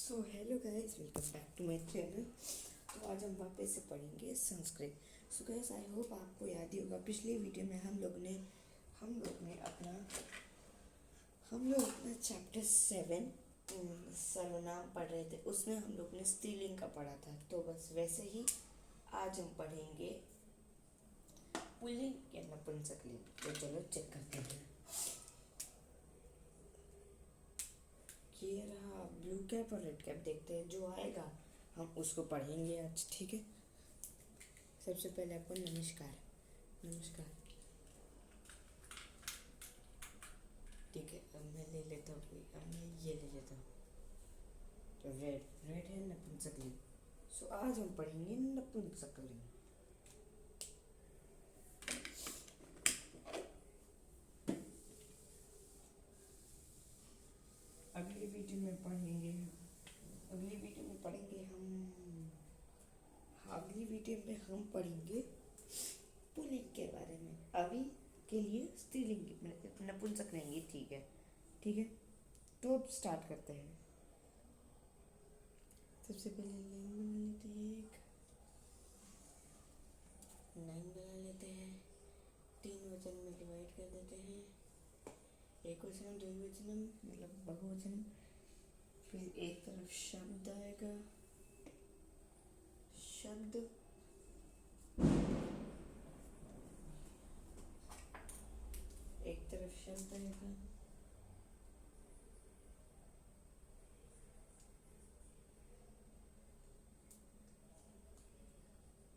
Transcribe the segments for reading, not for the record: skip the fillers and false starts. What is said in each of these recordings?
So hello guys, welcome back to my channel. तो आज हम वापस से पढ़ेंगे Sanskrit. So guys, I hope आपको याद ही होगा, पिछली वीडियो में हम लोग अपना चैप्टर 7 सर्वनाम पढ़ रहे थे। उसमें हम लोग ने स्त्रीलिंग का पढ़ा था। तो बस वैसे ही आज हम पढ़ेंगे पुल्लिंग या नपुंसकलिंग। तो चलो चेक करते हैं। ये रहा ब्लू कैप और रेड कैप। देखते हैं जो आएगा हम उसको पढ़ेंगे आज, ठीक है। सबसे पहले आपको नमस्कार। नमस्कार, ठीक है। अब मैं ले लेता हूँ अब मैं ये ले लेता हूँ। तो रेड रेड है नपुंसकलिंग। सो आज हम पढ़ेंगे नपुंसकलिंग। अगली वीडियो में पढ़ेंगे अगली वीडियो में हम पढ़ेंगे पुल्लिंग के बारे में। अभी के लिए स्त्रीलिंग नपुंसकलिंग, ठीक है। ठीक है, तो अब स्टार्ट करते हैं। सबसे पहले लाइन बना लेते हैं। 3 वचन में डिवाइड कर देते हैं। एक वचन द्विवचन मतलब बहुवचन। फिर एक तरफ शब्द आएगा, शब्द। एक तरफ शब्द आएगा,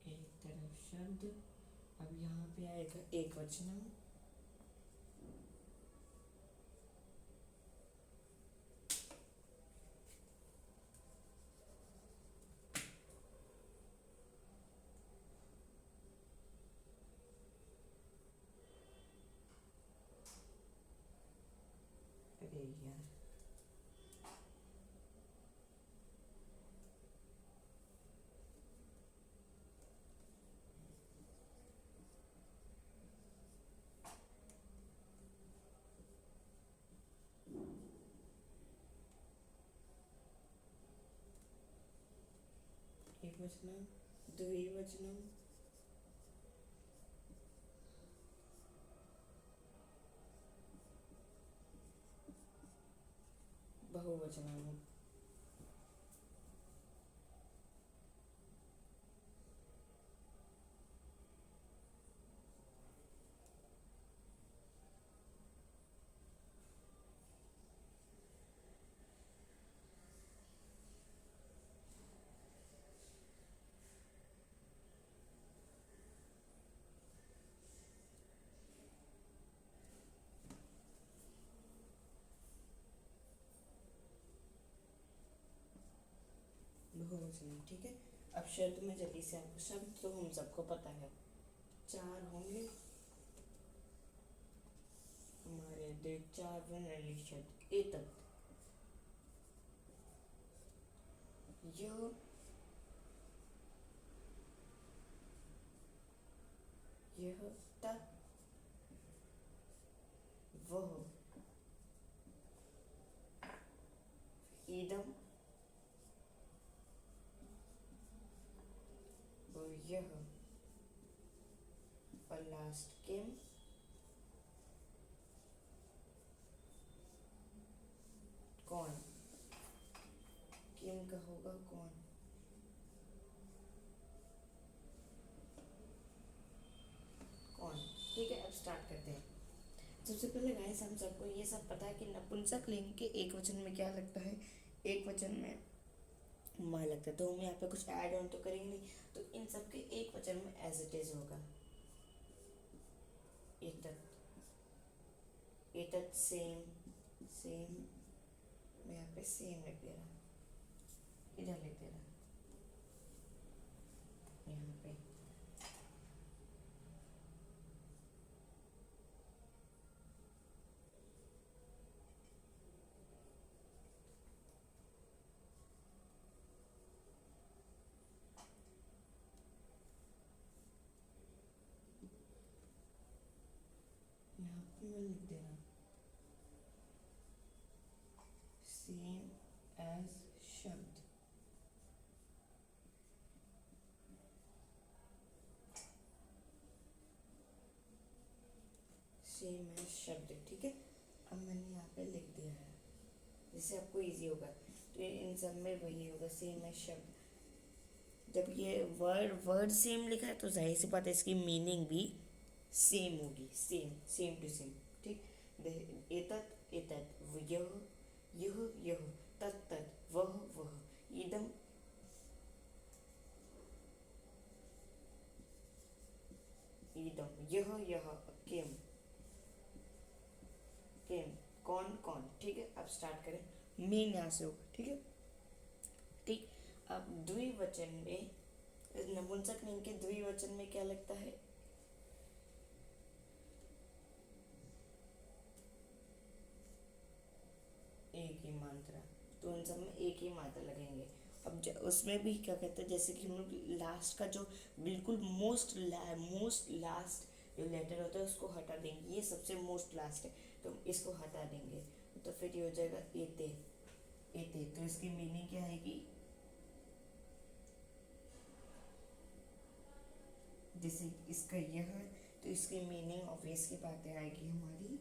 एक तरफ शब्द। अब यहाँ पे आएगा एक वचन। अरे यार, एक वचन द्विवचन बहुवचन। बहुवचन, ठीक है। अब शब्द में जल्दी से आपको शब्द तो हम सबको पता है, 4 होंगे हमारे। देख, 4 वर्णमाला शब्द। एतत्, यह, यह, तत्, वह, इदम और यह। और लास्ट किम, कौन। किम का होगा कौन। कौन, ठीक है। अब स्टार्ट करते हैं। सबसे पहले गाइस, हम सबको ये सब पता है कि नपुंसकलिंग के एक वचन में क्या लगता है। एक वचन में माँ लगता है। तो हम यहाँ पे कुछ ऐड ऑन तो करेंगे नहीं। तो इन सब के एक वचन में एज इट इज होगा। एतत्, एतत् सेम, सेम। मैं यहाँ पे सेम लिख दे रहा हूँ, इधर लिख दे रहा हूँ, यहाँ पे। यहाँ पे मैं लिख दे रहा हूँ सेम एज शब्द। शब्द, ठीक है। अब मैंने यहाँ पे लिख दिया है जिससे आपको इजी होगा। तो इन सब में वही होगा, सेम है शब्द। जब ये वर्ड सेम लिखा है तो जाहिर सी बात है इसकी मीनिंग भी सेम होगी, सेम टू सेम, ठीक। एतत् एतत्, यह यह, तत् तत्, वह, इदम ईदम, यह किम किम, कौन, ठीक है। अब स्टार्ट करें, मेन यहाँ से होगा, ठीक है। ठीक। अब द्विवचन में, नपुंसक लिंग के द्विवचन में क्या लगता है? एक ही मात्रा, तो उन सब में एक ही मात्रा लगेंगे। अब उसमें भी क्या कहते हैं, जैसे कि हम लोग लास्ट का जो बिल्कुल मोस्ट लास्ट जो लेटर होता है उसको हटा देंगे, ये सबसे मोस्ट लास्ट है तो इसको हटा देंगे, तो फिर ये हो जाएगा एते एते। तो इसकी मीनिंग क्या आएगी? जैसे इसका यह है तो इसकी मीनिंग ऑब्वियस की बातें आएगी हमारी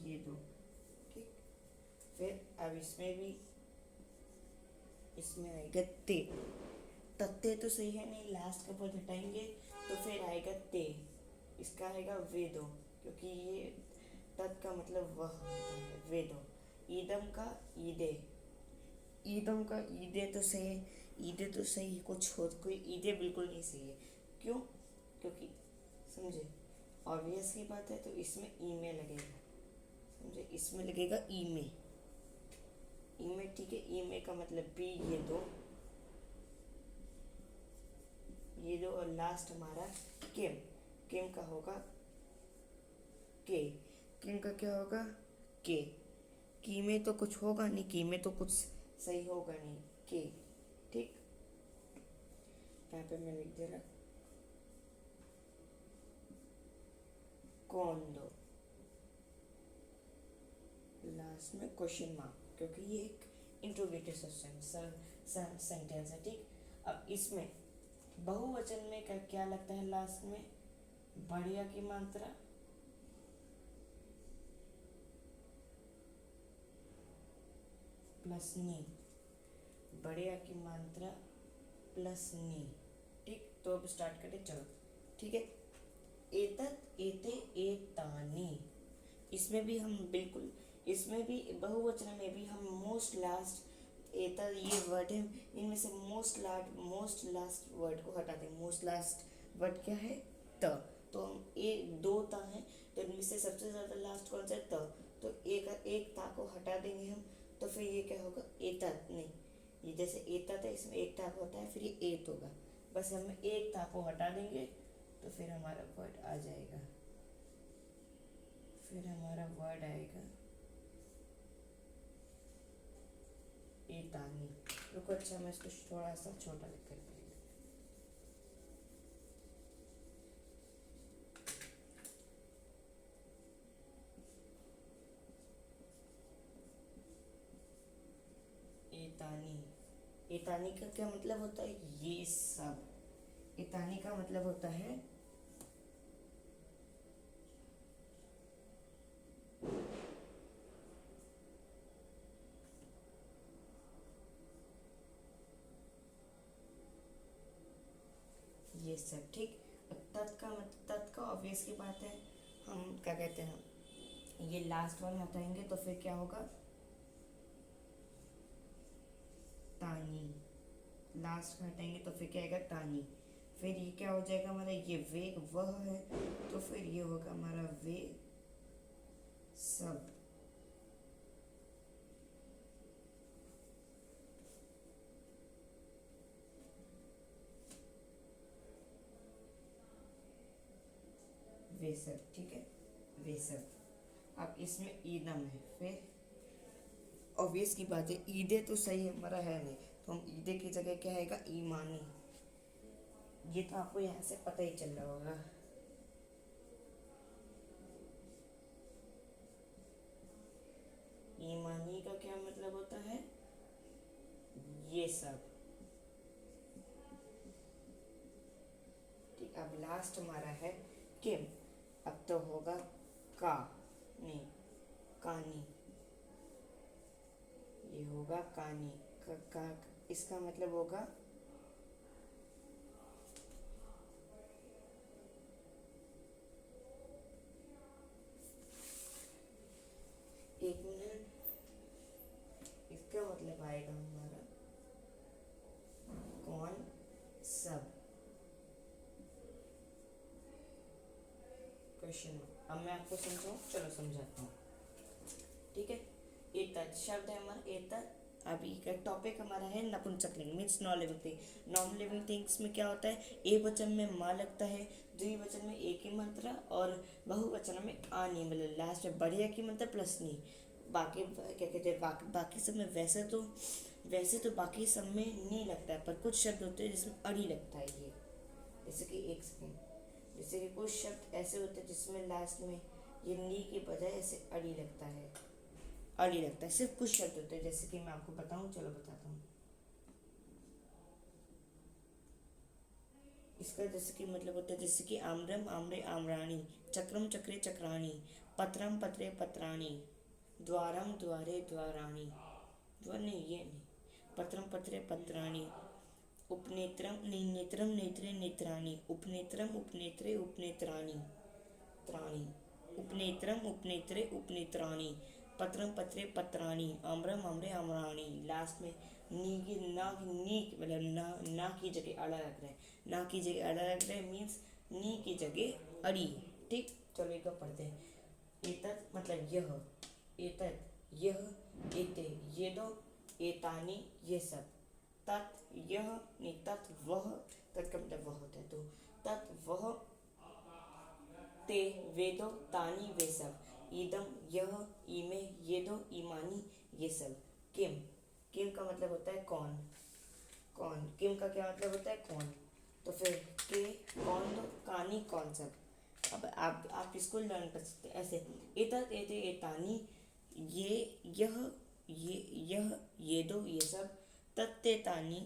ये दो, ठीक। फिर अब इसमें आएगा ते। तत्ते तो सही है नहीं, लास्ट का पद हटाएंगे तो फिर आएगा ते, इसका आएगा वेदो, क्योंकि ये तत् का मतलब वह होता है, वेदो। ईदम का ईदे, ईदम का ईदे तो सही है, ईदे तो सही है, कोई ईदे बिल्कुल नहीं सही है। क्यों? क्योंकि समझे, ऑब्वियस की बात है, तो इसमें ई में लगेगा, समझे, इसमें लगेगा ई में, ठीक है। ई में का मतलब बी, ये दो और लास्ट हमारा किम, किम का होगा के, किम का क्या होगा? के। की में तो कुछ होगा नहीं, की में तो कुछ सही होगा नहीं, के, ठीक। यहाँ पे मैं लिख दे रहा कौन दो, लास्ट में क्वेश्चन मार्क, क्योंकि ये एक इंट्रोगेटिव सेंटेंस है, ठीक। अब इसमें बहुवचन में क्या लगता है लास्ट में? बढ़िया की मात्रा प्लस नी, बढ़िया की मात्रा प्लस नी, ठीक। तो अब स्टार्ट करें, चलो, ठीक है। एतत् एते एतानि, इसमें भी हम बिल्कुल, इसमें भी बहुवचन में भी हम मोस्ट लास्ट एतत् ये वर्ड है, इनमें से मोस्ट लास्ट वर्ड को हटा दें। मोस्ट लास्ट वर्ड क्या है? त। तो हम दो ता हैं, तो इनमें से सबसे ज़्यादा लास्ट कौन सा है? त। तो एक ता को हटा देंगे हम, तो फिर ये क्या होगा? एतत् नहीं, ये जैसे एतत् है इसमें एक ता होता है, फिर ये एत होगा, बस हम एक ता को हटा देंगे तो फिर हमारा वर्ड आ जाएगा, आएगा एतानी। रुको, अच्छा मैं इसको थोड़ा सा छोटा लिख कर एतानी। एतानी का क्या मतलब होता है? ये सब। एतानी का मतलब होता है ये सब, ठीक। तत् का ऑब्वियस की बात है, हम क्या कहते हैं, ये लास्ट वन हटाएंगे तो फिर क्या होगा? तानी। लास्ट में हटाएंगे तो फिर क्या आएगा? तानी। फिर ये क्या हो जाएगा हमारा? ये वेग वह है, तो फिर ये होगा हमारा वे सब। वे सब, ठीक है, वे सब। अब इसमें ईदम है, फिर ऑब्वियस की बात है, ईदे तो सही हमारा है नहीं, तो हम ईदे की जगह क्या आएगा? ईमानी। ये तो आपको यहाँ से पता ही चल रहा होगा। ईमानी का क्या मतलब होता है? ये सब। अब लास्ट हमारा है किम। अब तो होगा का, नहीं कानी, ये होगा कानी का, इसका मतलब होगा एक मिनट, इसका मतलब आएगा हमारा कौन सब, क्वेश्चन। अब मैं आपको समझाऊँ, चलो समझाता हूँ, ठीक है। एतद शब्द है हमारा एतद। अभी का टॉपिक हमारा है नपुंसकलिंग means non living thing. Non living things में क्या होता है, एक वचन में माँ लगता है, द्विवचन में एक ही मात्रा, और बहुवचन में आनी, मतलब लास्ट में बढ़िया की मात्रा प्लस नहीं। बाकी क्या कहते हैं, बाकी सब में वैसे तो बाकी सब में नहीं लगता है, पर कुछ शब्द होते हैं जिसमें अड़ी लगता है ये। जैसे कि एक सेकेंड, जैसे कि कुछ शब्द ऐसे होते हैं जिसमें लास्ट में ये नी की बजाय ऐसे अड़ी लगता है, अड़ी लगता है। सिर्फ कुछ शब्द होते हैं, जैसे कि मैं आपको बताऊं, चलो बताता हूँ। इसका जैसे कि मतलब होता है, जैसे कि आम्रम आम्रे आम्राणी, चक्रम चक्रे चक्राणी, पत्रम पत्रे पत्राणी, द्वारम द्वारे द्वाराणी, द्वार नहीं ये नहीं, पत्रम पत्रे पत्राणी, उपनेत्रम नहीं नेत्रम नेत्रे नेत्राणी, उपनेत्रम उपनेत्रे उपनेत्राणी त्राणी, उपनेत्रम उपनेत्रे उपनेत्राणी, पत्रम पत्रे पत्राणी, आम्रम आम्रे आम्राणी। लास्ट में नी की नी मतलब ना की जगह अड़ा लग रहा है, ना की जगह अड़ा लग रहा है मीन्स नी की जगह अड़ी है, ठीक। चलो एक पढ़ते हैं। एतत् मतलब यह, एतत् यह, एते ये दो, एतानी ये सब, तत् यह नहीं तत् वह, तत् का मतलब वह होता है, तो तत् वह, ते वे दो, तानी वे सब, ईदम यह, ईमे ये दो, ईमानी ये सब। किम, किम का मतलब होता है कौन, कौन। किम का क्या मतलब होता है कौन, तो फिर के कौन दो, कानी कौन सब। अब आप इसको लर्न कर सकते हैं ऐसे, एतत् एते एतानी, ये यह ये दो ये सब, तत्ते तानी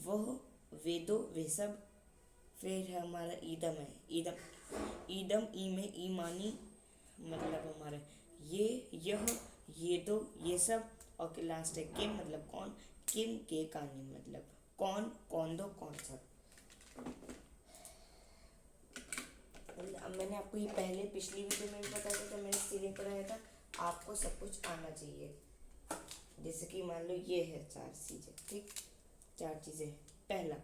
वह वे दो वे सब। फिर है हमारा ईदम है, ईदम ई में ईमानी, मतलब हमारा ये यह ये दो ये सब, और लास्ट है किम मतलब कौन, किम के कानी मतलब कौन कौन दो कौन सब। अब मैंने आपको ये पहले पिछली वीडियो में भी बताया था, तो मैंने इसीलिए पढ़ाया था, आपको सब कुछ आना चाहिए। जैसे कि मान लो ये है चार चीज़ें, ठीक, चार चीज़ें। पहला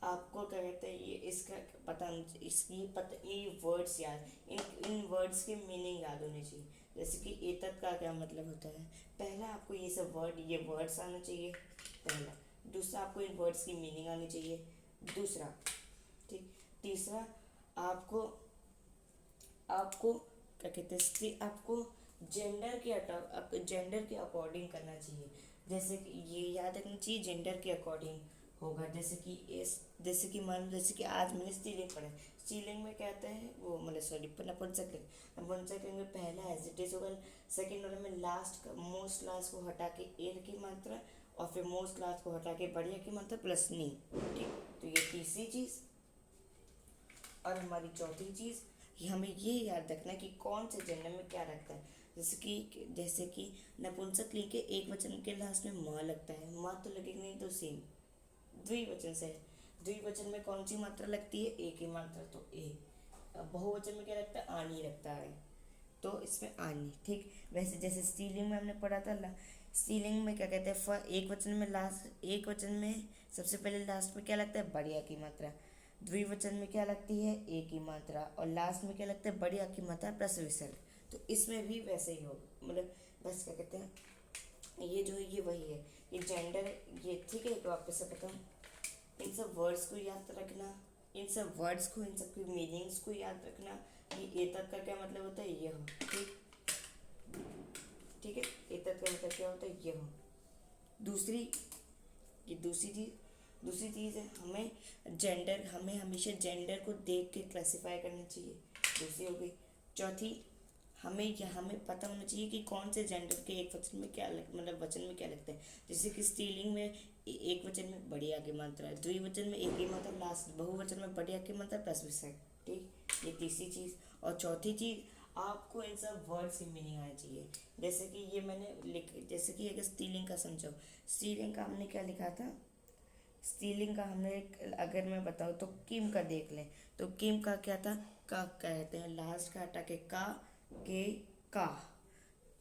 आपको क्या कहते हैं, ये इसका पता इसकी पता, ये वर्ड्स याद, इन वर्ड्स के मीनिंग याद होने चाहिए। जैसे कि एतत् का क्या मतलब होता है, पहला आपको ये सब ये वर्ड्स आना चाहिए पहला। दूसरा आपको इन वर्ड्स की मीनिंग आनी चाहिए दूसरा, ठीक। तीसरा आपको क्या कहते हैं, आपको जेंडर के अकॉर्डिंग करना चाहिए। जैसे कि ये याद रखना चाहिए जेंडर के अकॉर्डिंग होगा। जैसे कि मान लो, जैसे कि आज मैंने स्त्रीलिंग पढ़ा है, स्त्रीलिंग में क्या आता है वो, मतलब सॉरी नपुंसकलिंग में पहला एज इट इज होगा, सेकेंड वाले में लास्ट मोस्ट लास्ट को हटा के एर की मात्रा, और फिर मोस्ट लास्ट को हटा के बढ़िया की मात्रा प्लस नी, ठीक। तो ये तीसरी चीज़। और हमारी चौथी चीज़, हमें ये याद रखना है कि कौन से जेंडर में क्या रखता है। जैसे कि नपुंसकलिंग के एक वचन के लास्ट में माँ लगता है, माँ तो लगेगी नहीं तो सेम। द्विवचन से, द्विवचन में कौन सी मात्रा लगती है, एक ही मात्रा, तो ए। बहुवचन में क्या लगता है, आनी लगता है, तो इसमें आनी, ठीक। वैसे जैसे स्त्रीलिंग में हमने पढ़ा था, स्त्रीलिंग में क्या कहते हैं, एक वचन में सबसे पहले लास्ट में क्या लगता है, बढ़िया की मात्रा। द्विवचन में क्या लगती है, एक ही मात्रा, और लास्ट में क्या लगता है, बढ़िया की मात्रा प्लस विसर्ग। तो इसमें भी वैसे ही होगा, मतलब बस क्या कहते हैं, ये जो है ये वही है, ये जेंडर ये, ठीक है। तो आपको सब बताऊँ, इन सब वर्ड्स को याद रखना, इन सब की मीनिंग्स को याद रखना। ये एतत् का क्या मतलब होता है, यह, ठीक है। एतत् का मतलब क्या होता है, यह। दूसरी दूसरी चीज़ है, हमें हमेशा जेंडर को देख के क्लासिफाई करना चाहिए, दूसरी हो गई। चौथी, हमें पता होना चाहिए कि कौन से जेंडर के एक वचन में मतलब वचन में क्या लगता है। जैसे कि स्त्रीलिंग में एक वचन में बड़ी आ की मात्रा है, द्विवचन में एक ही मात्रा लास्ट, बहुवचन में बड़ी आ की मात्रा प्लस विसर्ग। ठीक, ये तीसरी चीज़। और चौथी चीज़, आपको इन सब वर्ड से मीनिंग आना चाहिए। जैसे कि ये मैंने जैसे कि अगर स्त्रीलिंग का समझो, स्त्रीलिंग का हमने क्या लिखा था, स्त्रीलिंग का हमने अगर मैं बताऊँ तो किम का देख लें, तो किम का क्या था, का कहते हैं, लास्ट का हटा के का, के,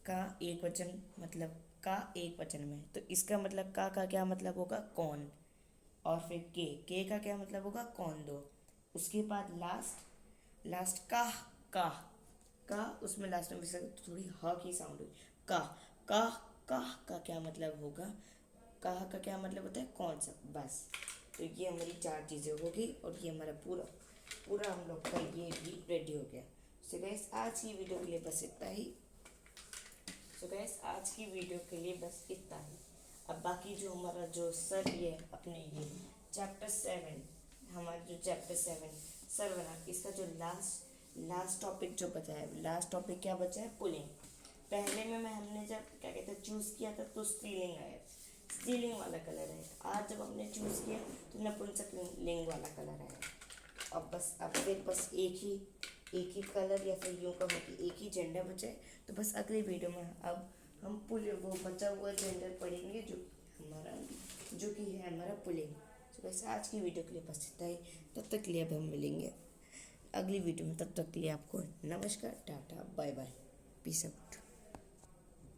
का एक वचन, मतलब का एक वचन में, तो इसका मतलब का क्या मतलब होगा, कौन। और फिर के का क्या मतलब होगा, कौन दो। उसके बाद लास्ट का का उसमें लास्ट में थोड़ी ह की साउंड हुई, का का का क्या मतलब होगा, का क्या मतलब होता है, कौन सा। बस, तो ये हमारी 4 चीज़ें होगी और ये हमारा पूरा हम लोग का ये भी रेडी हो गया। सो गाइस, आज की वीडियो के लिए बस इतना ही। आज की वीडियो के लिए बस इतना ही। अब बाकी जो हमारा जो सर ये अपने ये चैप्टर 7, हमारा जो चैप्टर 7 सर बना, इसका जो लास्ट टॉपिक जो बचा है, लास्ट टॉपिक क्या बचा है, पुलिंग। पहले में हमने जब क्या कहते हैं चूज़ किया था तो स्त्रीलिंग आया, स्त्रीलिंग वाला कलर है। आज जब हमने चूज़ किया तो नपुंसक लिंग वाला कलर आया। अब फिर बस एक ही कलर या फिर यूँ कहो कि एक ही जेंडर बचे। तो बस अगली वीडियो में अब हम वो बचा हुआ जेंडर पढ़ेंगे जो कि है हमारा पुलिंग। तो बस आज की वीडियो के लिए बस इतना ही। तब तक के लिए अब हम मिलेंगे अगली वीडियो में। तब तक के लिए आपको नमस्कार, tata, bye bye, peace out.